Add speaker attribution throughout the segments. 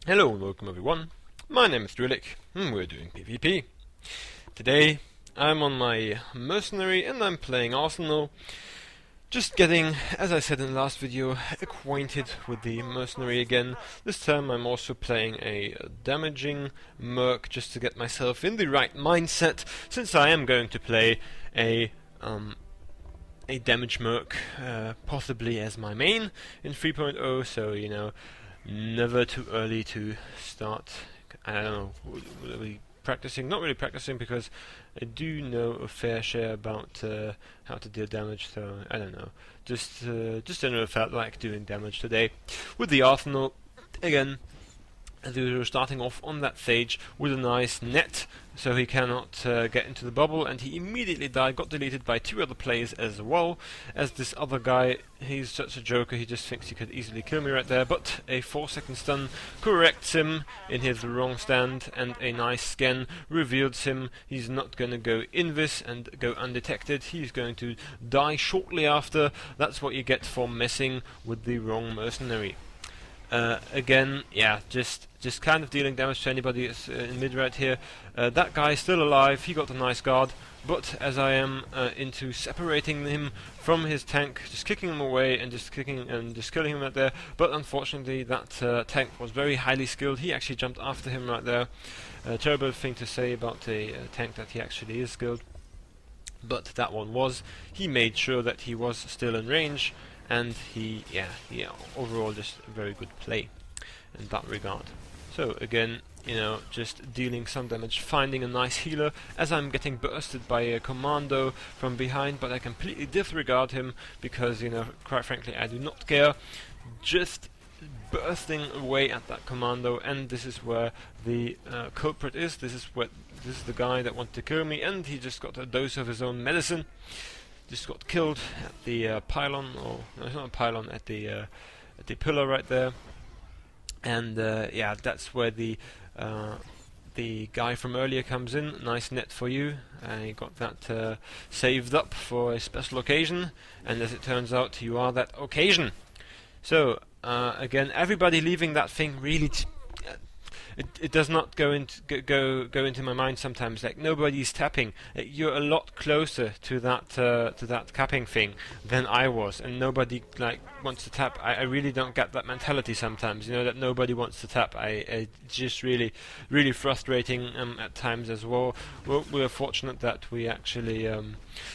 Speaker 1: Hello and welcome everyone, my name is Drewlik and we're doing PvP. Today I'm on my mercenary and I'm playing Arsenal. Just getting, as I said in the last video, acquainted with the mercenary again. This time I'm also playing a damaging merc just to get myself in the right mindset, since I am going to play a damage merc, possibly as my main in 3.0, so you know, never too early to start, I don't know, really practicing. Not really practicing because I do know a fair share about how to deal damage, so I don't know. Just generally felt like doing damage today with the Arsenal. Again, we were starting off on that stage with a nice net, so he cannot get into the bubble, and he immediately died, got deleted by two other players as well, as this other guy, he's such a joker, he just thinks he could easily kill me right there, but a 4-second stun corrects him in his wrong stand, and a nice scan reveals him. He's not going to go invis and go undetected, he's going to die shortly after. That's what you get for messing with the wrong mercenary. Again, yeah, just kind of dealing damage to anybody that's in mid right here. That guy is still alive, he got a nice guard, but as I am into separating him from his tank, just kicking him away and just killing him right there, but unfortunately that tank was very highly skilled. He actually jumped after him right there. Terrible thing to say about a tank that he actually is skilled, but that one was. He made sure that he was still in range, and he overall just a very good play in that regard. So again, you know, just dealing some damage, finding a nice healer as I'm getting bursted by a commando from behind, but I completely disregard him because, you know, quite frankly I do not care. Just bursting away at that commando, and this is where the culprit is. This is the guy that wanted to kill me, and he just got a dose of his own medicine. Just got killed at the pylon, or no, it's not a pylon, at the pillar right there, and yeah, that's where the guy from earlier comes in. Nice net for you. I got that saved up for a special occasion, and as it turns out, you are that occasion. So again, everybody leaving that thing really. It does not go into my mind sometimes. Like, nobody's tapping. You're a lot closer to that capping thing than I was, and nobody like wants to tap. I really don't get that mentality sometimes. You know, that nobody wants to tap. I just really frustrating at times as well. We're fortunate that we actually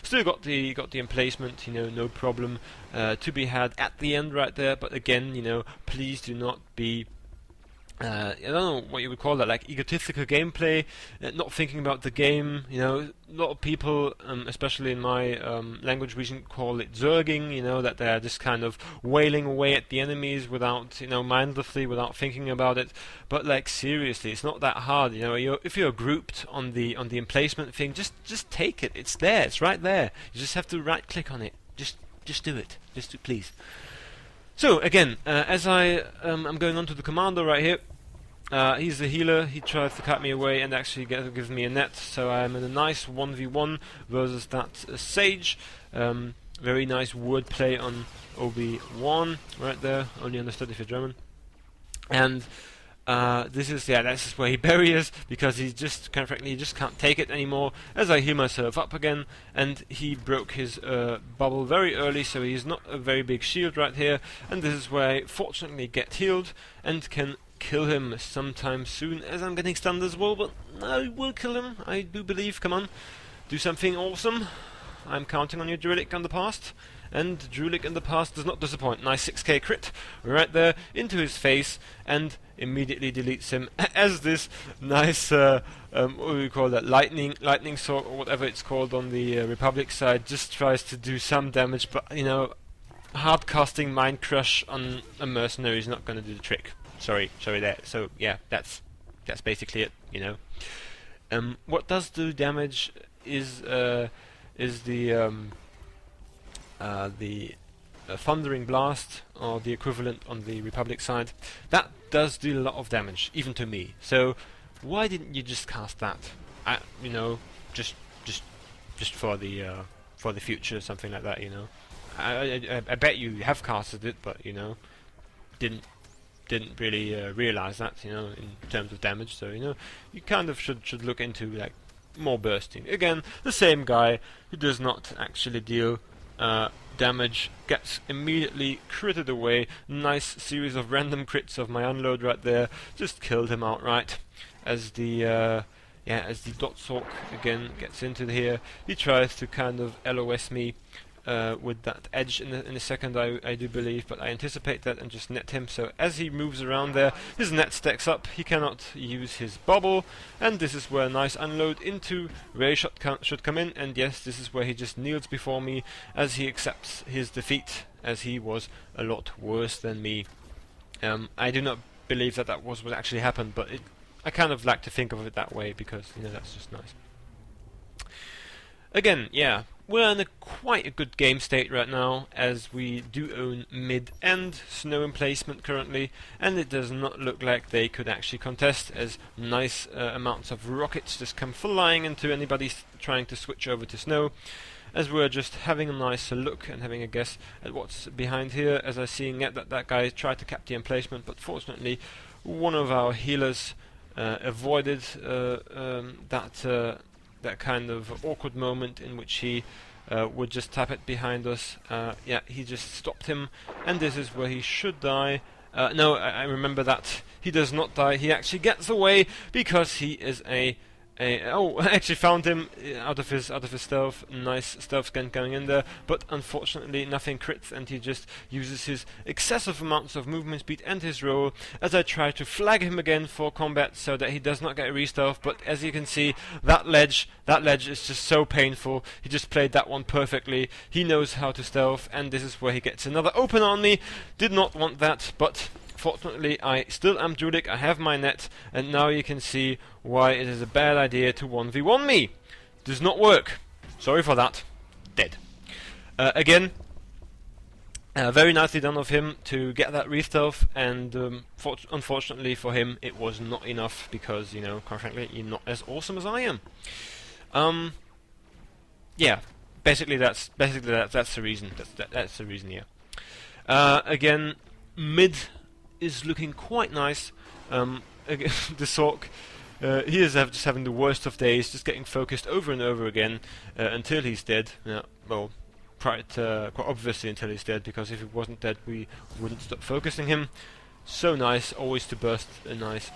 Speaker 1: still got the emplacement. You know, no problem to be had at the end right there. But again, you know, please do not be. I don't know what you would call that, like egotistical gameplay, not thinking about the game. You know, a lot of people, especially in my language region, call it zerging. You know, that they're just kind of wailing away at the enemies without, you know, mindlessly, without thinking about it. But like, seriously, it's not that hard. You know, if you're grouped on the emplacement thing, just take it. It's there. It's right there. You just have to right click on it. Just do it. Please. So again, as I'm going on to the commander right here, he's the healer. He tries to cut me away and actually gives me a net, so I'm in a nice 1v1 versus that Sage. Very nice wordplay on OB1 right there, only understood if you're German. And this is where he buries, because he just, quite frankly, he just can't take it anymore, as I heal myself up again, and he broke his bubble very early, so he's not a very big shield right here, and this is where I fortunately get healed and can kill him sometime soon, as I'm getting stunned as well, but I will kill him, I do believe. Come on, do something awesome. I'm counting on you, Drewlik, on the past. And Drewlik in the past does not disappoint. Nice 6k crit right there into his face, and immediately deletes him as this nice what do we call that, lightning sword or whatever it's called on the Republic side, just tries to do some damage, but you know, hard casting Mind Crush on a mercenary is not going to do the trick. Sorry there. So yeah, that's basically it. You know, what does do damage is the Thundering Blast, or the equivalent on the Republic side. That does do a lot of damage, even to me. So why didn't you just cast that? You know, just for the future, something like that. You know, I bet you have casted it, but you know, didn't didn't really realize that, you know, in terms of damage. So, you know, you kind of should look into like more bursting. Again, the same guy who does not actually deal damage gets immediately critted away. Nice series of random crits of my unload right there, just killed him outright. As the as the Dotsork again gets into here, he tries to kind of LOS me with that edge in a second, I do believe, but I anticipate that and just net him. So as he moves around there, his net stacks up, he cannot use his bubble, and this is where a nice unload into Ray should come in, and yes, this is where he just kneels before me as he accepts his defeat, as he was a lot worse than me. I do not believe that was what actually happened, but I kind of like to think of it that way, because, you know, that's just nice. Again, yeah, we're in quite a good game state right now, as we do own mid and snow emplacement currently, and it does not look like they could actually contest, as nice amounts of rockets just come flying into anybody trying to switch over to snow, as we're just having a nice look and having a guess at what's behind here, as I see that guy tried to cap the emplacement, but fortunately one of our healers avoided that kind of awkward moment in which he would just tap it behind us. Yeah, he just stopped him, and this is where he should die. No, I remember that. He does not die. He actually gets away because he is oh, I actually found him out of his stealth. Nice stealth scan going in there, but unfortunately nothing crits, and he just uses his excessive amounts of movement speed and his roll as I try to flag him again for combat so that he does not get a re-stealth. But as you can see, that ledge is just so painful. He just played that one perfectly. He knows how to stealth, and this is where he gets another open on me. Did not want that, but fortunately I still am Drewlik, I have my net, and now you can see why it is a bad idea to 1v1 me. Does not work. Sorry for that. Dead. Again, very nicely done of him to get that re-stealth, and unfortunately for him it was not enough, because, you know, quite frankly, you're not as awesome as I am. Yeah, basically that's the reason. That's the reason, yeah. Again, mid is looking quite nice. Again, the Sork, he is just having the worst of days, just getting focused over and over again until he's dead. Well, quite obviously until he's dead, because if he wasn't dead we wouldn't stop focusing him. So nice, always to burst a nice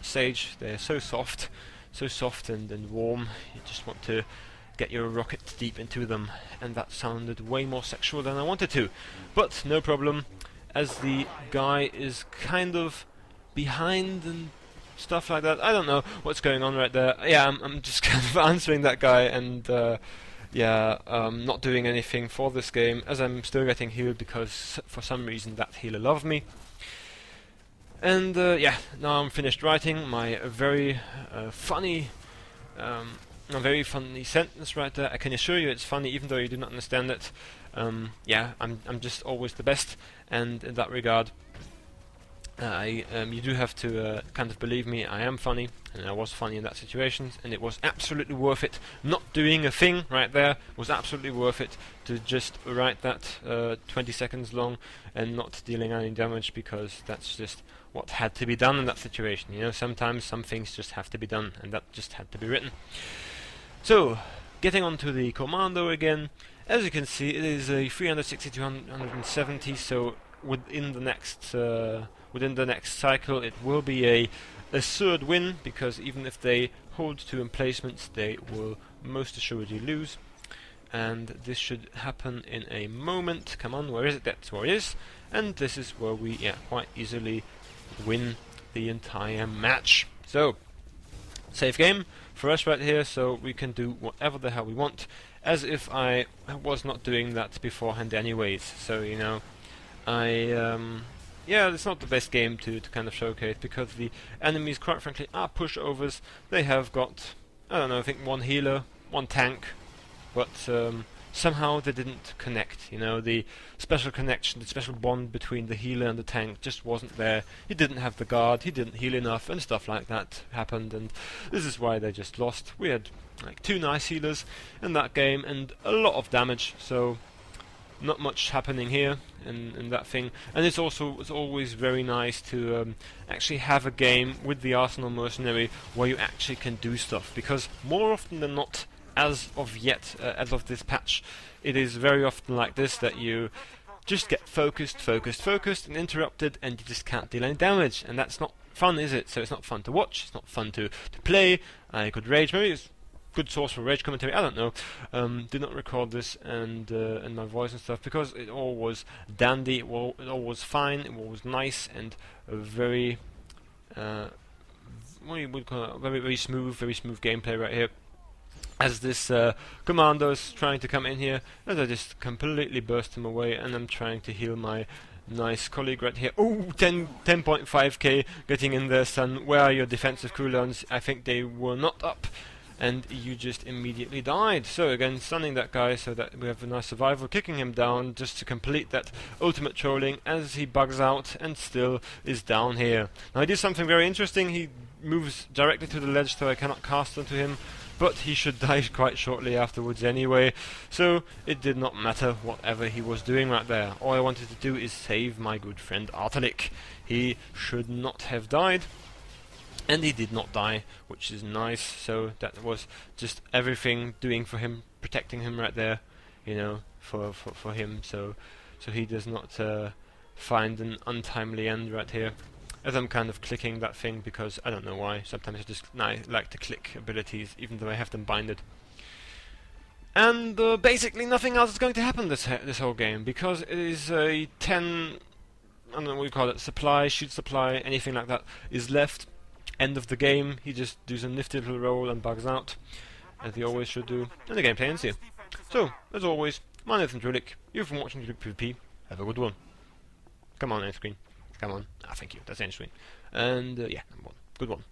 Speaker 1: Sage. They're so soft and warm. You just want to get your rocket deep into them, and that sounded way more sexual than I wanted to, but no problem, as the guy is kind of behind and stuff like that. I don't know what's going on right there. Yeah, I'm just kind of answering that guy, and not doing anything for this game, as I'm still getting healed because for some reason that healer loved me. And yeah, now I'm finished writing my very funny sentence right there. I can assure you it's funny, even though you do not understand it. Yeah, I'm just always the best, and in that regard, you do have to kind of believe me. I am funny, and I was funny in that situation, and it was absolutely worth it. Not doing a thing right there was absolutely worth it, to just write that 20 seconds long and not dealing any damage, because that's just what had to be done in that situation. You know, sometimes some things just have to be done, and that just had to be written. So, getting on to the commando again. As you can see, it is a 360 to 170, so within the next cycle it will be a third win, because even if they hold two emplacements, they will most assuredly lose. And this should happen in a moment. Come on, where is it? That's where it is. And this is where we quite easily win the entire match. So, safe game for us right here, so we can do whatever the hell we want, as if I was not doing that beforehand anyways. So, you know, yeah, it's not the best game to kind of showcase, because the enemies, quite frankly, are pushovers. They have got, I don't know, I think one healer, one tank, but somehow they didn't connect. You know, the special connection, the special bond between the healer and the tank just wasn't there. He didn't have the guard, he didn't heal enough, and stuff like that happened, and this is why they just lost. We had like two nice healers in that game and a lot of damage, so not much happening here in that thing. And it's always very nice to actually have a game with the Arsenal Mercenary where you actually can do stuff, because more often than not, as of this patch, it is very often like this, that you just get focused and interrupted, and you just can't deal any damage, and that's not fun, is it? So it's not fun to watch, it's not fun to play. I could rage, maybe it's good source for rage commentary, I don't know. Did not record this and my voice and stuff, because it all was dandy, it all was fine, it all was nice, and very what you would call it, very smooth gameplay right here. As this commando's trying to come in here, as I just completely burst him away, and I'm trying to heal my nice colleague right here. Oh, 10.5k getting in there, son. Where are your defensive cooldowns? I think they were not up, and you just immediately died. So again, stunning that guy so that we have a nice survival, kicking him down just to complete that ultimate trolling as he bugs out and still is down here. Now he did something very interesting. He moves directly to the ledge, so I cannot cast onto him, but he should die quite shortly afterwards anyway, so it did not matter whatever he was doing right there. All I wanted to do is save my good friend Artelik. He should not have died, and he did not die, which is nice. So that was just everything doing for him, protecting him right there, you know, for him, so he does not find an untimely end right here. As I'm kind of clicking that thing, because I don't know why, sometimes I just like to click abilities even though I have them binded. And basically nothing else is going to happen this whole game, because it is a 10, I don't know what you call it, supply, shoot supply, anything like that is left. End of the game, he just does a nifty little roll and bugs out, as he always should do, and the gameplay ends here. So, as always, my name is Drewlik, you've been watching Drewlik PvP, have a good one. Come on, end screen. Come on. Ah, thank you. That's end screen. And yeah, good one.